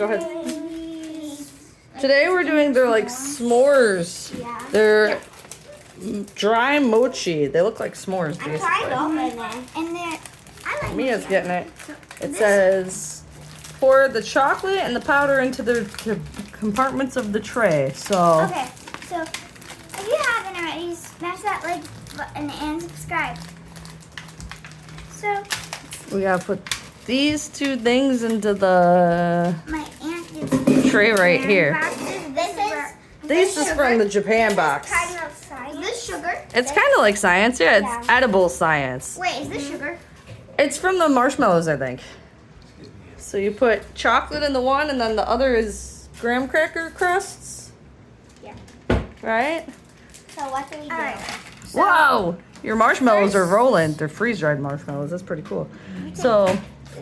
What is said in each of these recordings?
Go ahead. Today we're doing their like s'mores. Yeah. They're dry mochi. They look like s'mores I'm trying to basically. open them. And then I like Mia's mochi. getting it. It says pour the chocolate and the powder into the compartments of the tray. So Okay, so if you haven't already, smash that like button and subscribe. So we gotta put these two things into the my aunt gets tray right here. This These is from the Japan box. kind of science. Is this sugar? It's kind of like science, yeah. It's Yeah. edible science. Wait, is this sugar? It's from the marshmallows, I think. So you put chocolate in the one, and then the other is graham cracker crusts. Yeah. Right? So what do we do? Whoa! Your marshmallows are rolling. They're freeze-dried marshmallows. That's pretty cool. So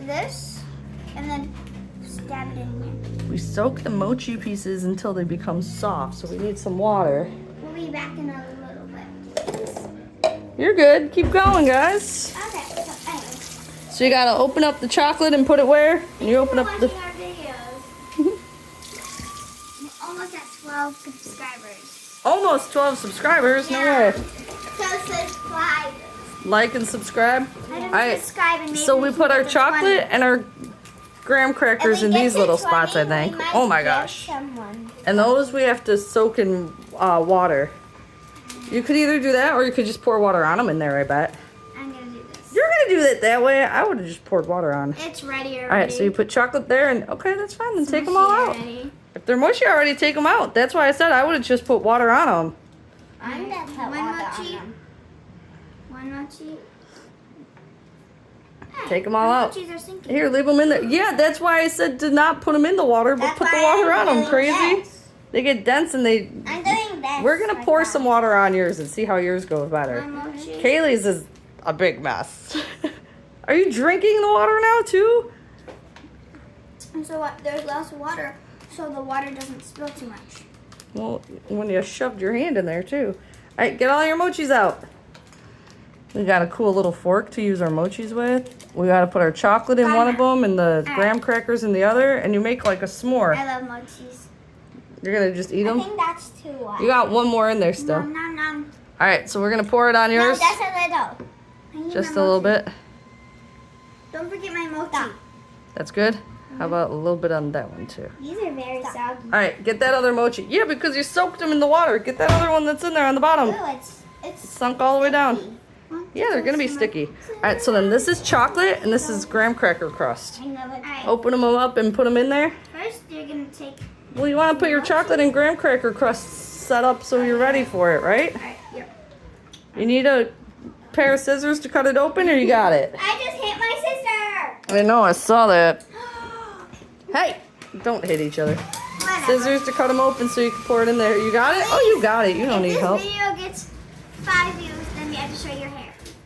This, and then stab it in here. we soak the mochi pieces until they become soft. So we need some water. We'll be back in a little bit. You're good. Keep going, guys. Okay, so anyway. So you gotta open up the chocolate and put it where? And you open up the... Watching our videos. We're almost at 12 subscribers. Almost 12 subscribers. No way. So subscribe. Like and subscribe. Alright, Subscribe and maybe so we can put get our to chocolate 20. and our graham crackers in If we get these to little 20, spots, I we think. might Oh my give gosh. someone. And those we have to soak in water. You could either do that or you could just pour water on them in there, I bet. I'm gonna do this. You're gonna do it that way. I would have just poured water on. It's ready already. Alright, so you put chocolate there and okay, that's fine. Then take them all out. Ready. If they're mushy already, take them out. That's why I said I would have just put water on them. I'm gonna put one mochi. One mochi. Take them all out. Mochis are sinking. Here, leave them in there. Yeah, that's why I said to not put them in the water, but put the water on them. Crazy. They get dense and they... I'm doing this. We're going to pour some water on yours and see how yours goes better. One mochi. Kaylee's is a big mess. Are you drinking the water now, too? And so what? There's less water, so the water doesn't spill too much. Well, when you shoved your hand in there, too. All right, get all your mochis out. We got a cool little fork to use our mochis with. We got to put our chocolate in one of them and the graham crackers in the other, and you make like a s'more. I love mochis. You're going to just eat I them? think that's too You got one more in there still. Nom, nom, nom. All right, so we're going to pour it on No, yours. that's a little. I need Just a my little mochi. bit. Don't forget my mochi. That's good. How about a little bit on that one, too? These are very soggy. All right, get that other mochi. Yeah, because you soaked them in the water. Get that other one that's in there on the bottom. Oh, it's Sunk all the way down. Yeah, they're going to be sticky. All right, so then this is chocolate and this is graham cracker crust. I know it. Alright, Open them up and put them in there. first you're gonna take. Well, you want to put your chocolate and graham cracker crust set up so you're ready for it, right? Alright, here. You need a pair of scissors to cut it open, or you got it? I just hit my sister. I know, I saw that. Hey, don't hit each other. Whatever. Scissors to cut them open so you can pour it in there. You got it? Oh, you got it. You don't need help. If this video gets 5 views, then we have to show your hair.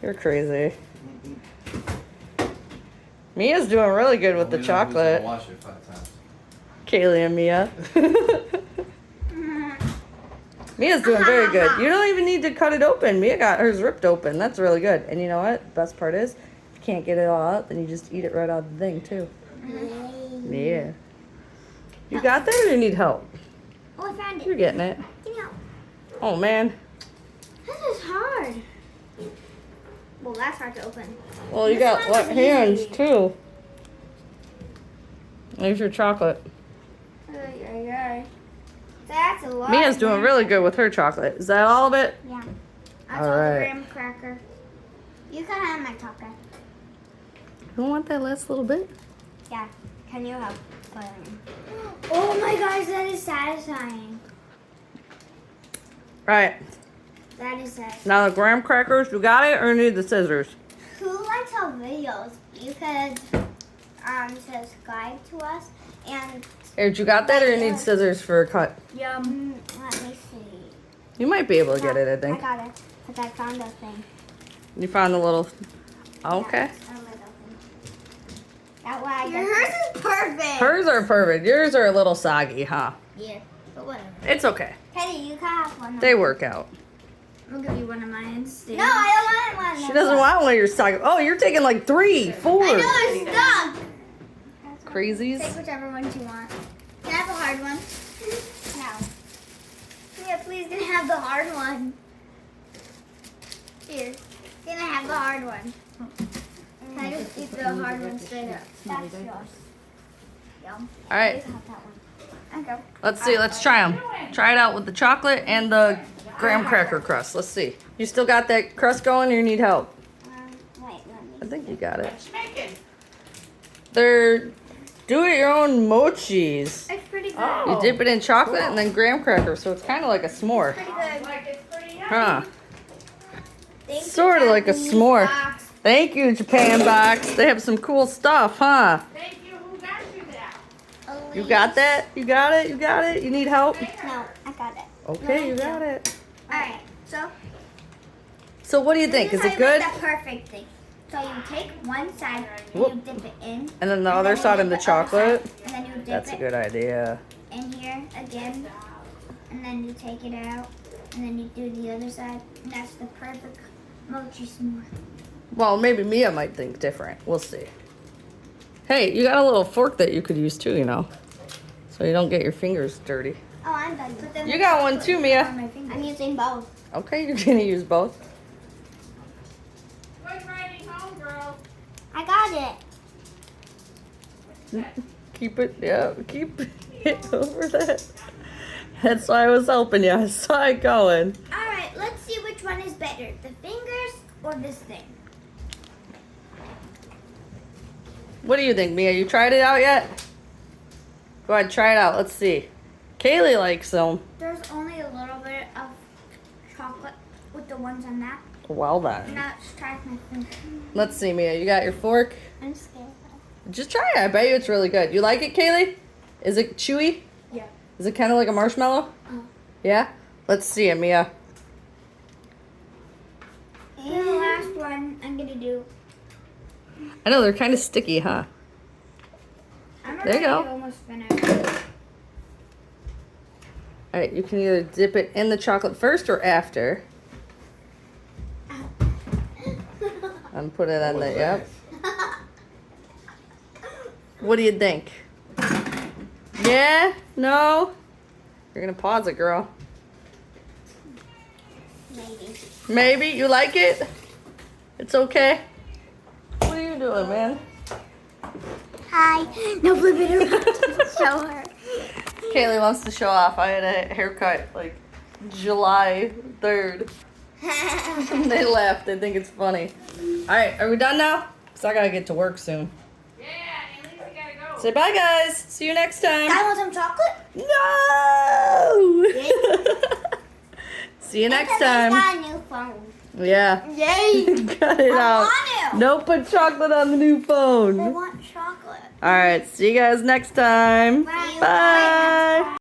You're crazy. Mia's doing really good with the chocolate. Wash it 5 times. Kaylee and Mia. Mia's doing very good. You don't even need to cut it open. Mia got hers ripped open. That's really good. And you know what? The best part is, if you can't get it all out, then you just eat it right out of the thing, too. Yeah. You got that or you need help? Oh, I found You're it. getting it. Give me help. Oh, man. This is hard. Well, that's hard to open. Well, you This got one's wet hands, easy. too. There's your chocolate. That's a lot. Mia's doing really good with her chocolate. Is that all of it? Yeah. All That's all right. the graham cracker. You can have my chocolate. You don't want that last little bit? Yeah. Can you help? Oh my gosh, that is satisfying. Right. That is satisfying. Now the graham crackers, you got it or you need the scissors? Who likes our videos? You could subscribe to us and Here, you got that or you need scissors for a cut? let me see. You might be able to get it, I think. I got it. Because I found a thing. You found the little... Okay. That way I hers is perfect. Hers are perfect. Yours are a little soggy, huh? Yeah, but whatever. It's okay. Teddy, you can have one. They work out. I'll give you one of mine. No, I don't want one. She doesn't want one of your soggy... Oh, you're taking like 3, 4. I know it's stuck. crazies. Take whichever ones you want. Can I have the hard one? No. Yeah, please, can I have the hard one? Here. Can I have the hard one? Can I just eat the hard one straight up? That's yours. Yum. All right, Have that one. Okay. let's see. Let's try them. Try it out with the chocolate and the graham cracker crust. Let's see. You still got that crust going, or you need help? Wait, let me. I think you got it. Making. They're do-it-your-own mochis. It's pretty good. You dip it in chocolate and then graham cracker, so it's kind of like a s'more. Pretty good. Like it's pretty yummy. Huh. Thank you, Sort of like a Japanese s'more. box. Thank you, Japan Box. They have some cool stuff, huh? Thank you. Who got you that? You got that? You got it? You got it? You need help? No, I got it. Okay, you got it. Alright, so So what do you think? this Is how it you make good? the perfect thing. So you take one side and Whoop. you dip it in. And then the and other then you side dip in the other side, chocolate? And then you dip That's a it good idea. in here again. And then you take it out. And then you do the other side. And that's the perfect mochi s'more. Well, maybe Mia might think different. We'll see. Hey, you got a little fork that you could use too, you know, so you don't get your fingers dirty. Oh, I'm done. But then You got one too, Mia. on my fingers. I'm using both. Okay, you're gonna use both. Good riding home, girl. I got it. Keep it, yeah, keep it over that. That's why I was helping you. I saw it going. Alright, let's see which one is better. The fingers or this thing? What do you think, Mia? You tried it out yet? Go ahead, try it out. Let's see. Kaylee likes them. There's only a little bit of chocolate with the ones on that. Well then. Now let's try with my finger. Let's see, Mia. You got your fork? I'm scared. Just try it. I bet you it's really good. You like it, Kaylee? Is it chewy? Yeah. Is it kind of like a marshmallow? Yeah? Let's see it, Mia. And the last one I'm gonna do. I know, they're kind of sticky, huh? I'm There you already go. almost finished. All right, you can either dip it in the chocolate first or after. And put it on the, yep. What do you think? Yeah? No? You're gonna pause it, girl. Maybe. Maybe? You like it? It's okay? What are you doing, man? Hi. No, flip it around. Show her. Kaylee wants to show off. I had a haircut like July 3rd. They laughed. They think it's funny. All right, are we done now? Because I got to get to work soon. Yeah, at least we gotta go. Say bye, guys. See you next time. I want some chocolate. No! See you next He's time. got a new phone. Yeah. Yay. Cut it I out. want to. Don't put chocolate on the new I phone. want chocolate. All right, see you guys next time. Bye. Bye.